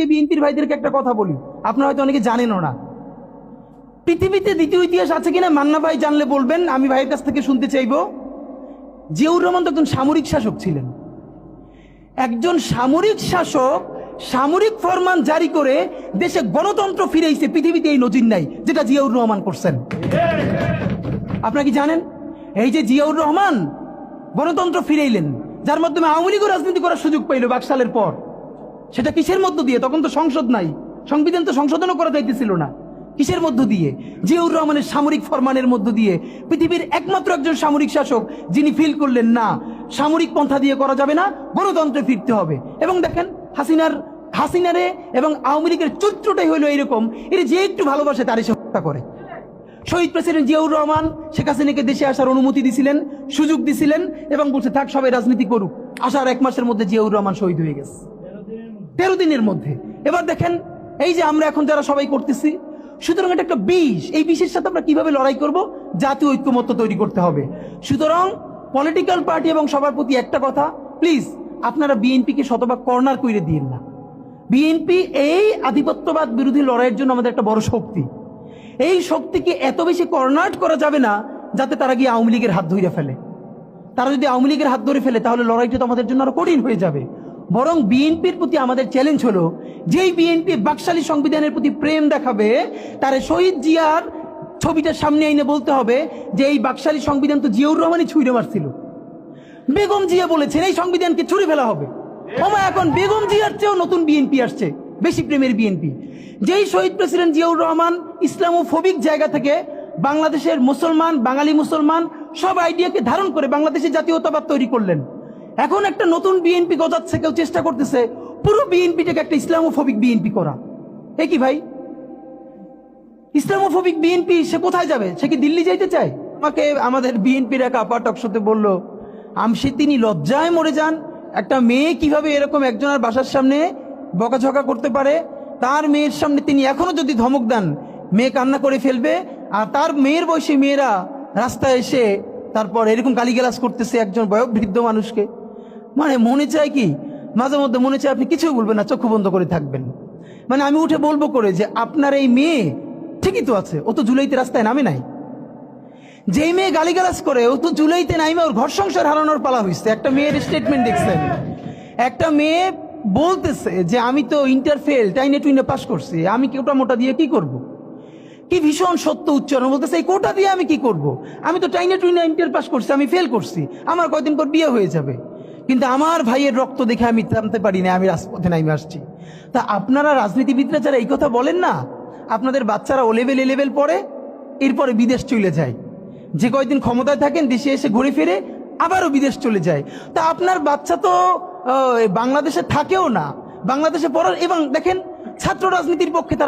বিএনপির ভাইদেরকে একটা কথা বলি, আপনারা হয়তো অনেকে জানেনও না। পৃথিবীতে দ্বিতীয় ইতিহাস আছে কিনা মান্না ভাই জানলে বলবেন, আমি ভাইয়ের কাছ থেকে শুনতে চাইব। জিয়াউর রহমান তো একজন সামরিক শাসক ছিলেন। একজন সামরিক শাসক সামরিক ফরমান জারি করে দেশে গণতন্ত্র ফিরেছে, পৃথিবীতে এই নজির নাই যেটা জিয়াউর রহমান করছেন। আপনারা কি জানেন এই যে জিয়াউর রহমান গণতন্ত্র ফিরাইলেন, যার মাধ্যমে আওয়ামী লীগও রাজনীতি করার সুযোগ পাইল বাকশালের পর, সেটা কিসের মধ্য দিয়ে? তখন তো সংসদ নাই, সংবিধান তো সংশোধনও করা যাইতেছিল না। কিসের মধ্য দিয়ে? জিয়াউর রহমানের সামরিক ফরমানের মধ্য দিয়ে। পৃথিবীর একমাত্র একজন সামরিক শাসক যিনি ফিল করলেন না সামরিক পন্থা দিয়ে করা যাবে না, গণতন্ত্রে ফিরতে হবে। এবং দেখেন হাসিনারে এবং আওয়ামী লীগের চরিত্রটাই হলো এরকম, এর যে একটু ভালোবাসে তারই সে হত্যা করে। শহীদ প্রেসিডেন্ট জিয়াউর রহমান শেখ হাসিনাকে দেশে আসার অনুমতি দিছিলেন, সুযোগ দিছিলেন এবং বলছে থাক সবাই রাজনীতি করুক। আসার 1 মাসের মধ্যে জিয়াউর রহমান শহীদ হয়ে গেছে, 13 দিনের মধ্যে। এবার দেখেন এই যে আমরা এখন যারা সবাই করতেছি, সুতরাং এটা একটা বিষ। এই বিষের সাথে আমরা কিভাবে লড়াই করব? জাতীয় ঐক্যমত্য তৈরি করতে হবে। সুতরাং পলিটিক্যাল পার্টি এবং সবার প্রতি একটা কথা, প্লিজ আপনারা বিএনপিকে শতভাগ কর্নার করে দিন না। বিএনপি এই আধিপত্যবাদ বিরোধী লড়াইয়ের জন্য আমাদের একটা বড় শক্তি। এই শক্তিকে এত বেশি কর্নার করা যাবে না যাতে তারা গিয়ে আওয়ামী লীগের হাত ধরে ফেলে। তারা যদি আওয়ামী লীগের হাত ধরে ফেলে তাহলে লড়াইটা তো আমাদের জন্য আরো কঠিন হয়ে যাবে। বরং বিএনপির প্রতি আমাদের চ্যালেঞ্জ হলো, যেই বিএনপি বাকশালী সংবিধানের প্রতি প্রেম দেখাবে তার শহীদ জিয়ার ছবিটা সামনে এনে বলতে হবে যে এই বাকশালী সংবিধান তো জিয়াউর রহমানই ছুঁড়ে মারছিল। বেগম জিয়া বলেছেন এই সংবিধানকে ছুঁড়ে ফেলা হবে। এখন বেগম জিয়ার চেয়েও নতুন বিএনপি আসছে, বেশি প্রেমের বিএনপি। যেই শহীদ প্রেসিডেন্ট জিয়াউর রহমান ইসলামোফোবিক জায়গা থেকে বাংলাদেশের মুসলমান, বাঙালি মুসলমান সব আইডিয়াকে ধারণ করে বাংলাদেশের জাতীয়তাবাদ তৈরি করলেন। এখন একটা নতুন বিএনপি গজাচ্ছে, কেউ চেষ্টা করতেছে পুরো বিএনপিটাকে একটা ইসলামোফোবিক বিএনপি করা। এ কি ভাই? ইসলামোফোবিক বিএনপি সে কোথায় যাবে? সে কি দিল্লি যাইতে চায়? আমাকে আমাদের বিএনপির এক আপা টকশোতে বলল, আমসি তিনি লজ্জায় মরে যান, একটা মেয়ে কিভাবে এরকম একজনের বাসার সামনে বকাঝকা করতে পারে। তার মেয়ের সামনে তিনি এখনো যদি ধমক দেন মেয়ে কান্না করে ফেলবে, আর তার মেয়ের বয়সী মেয়েরা রাস্তায় এসে তারপর এরকম গালিগালাজ করতেছে একজন বয়োবৃদ্ধ মানুষকে। মানে মনে চায় কি, মাঝে মধ্যে মনে চায় আপনি কিছুই বলবেন না, চক্ষু বন্ধ করে থাকবেন। মানে আমি উঠে বলবো করে যে আপনার এই মেয়ে ঠিকই তো আছে, ও তো জুলাইতে রাস্তায় নামে নাই। যেই মেয়ে গালিগালাজ করে ও তো জুলাইতে নামে ওর ঘর সংসার হারানোর পালা হয়েছে। একটা মেয়ের স্টেটমেন্ট দেখছেন, একটা মেয়ে বলতেছে যে আমি তো ইন্টার ফেল, টাইনে টুইনে পাস করছি, আমি কোটা মোটা দিয়ে কি করব। কি ভীষণ সত্য উচ্চারণ, বলতেছে এই কোটা দিয়ে আমি কি করব, আমি তো টাইনে টুইনে ইন্টার পাস করছি, আমি ফেল করছি, আমার কয়দিন পর বিয়ে হয়ে যাবে। কিন্তু আমার ভাইয়ের রক্ত দেখে আমি থামতে পারি না, আমি রাজপথে নামে আসছি। তা আপনারা রাজনীতিবিদরা যারা এই কথা বলেন না, আপনাদের বাচ্চারা ও লেভেল এ লেভেল পড়ে, এরপরে বিদেশ চলে যায়। যে কয়দিন ক্ষমতায় থাকেন দেশে এসে ঘুরে ফিরে আবারও বিদেশ চলে যায়। তা আপনার বাচ্চা তো বাংলাদেশে থাকেও না, বাংলাদেশে পড়ার। এবং দেখেন ছাত্র রাজনীতির পক্ষে তারা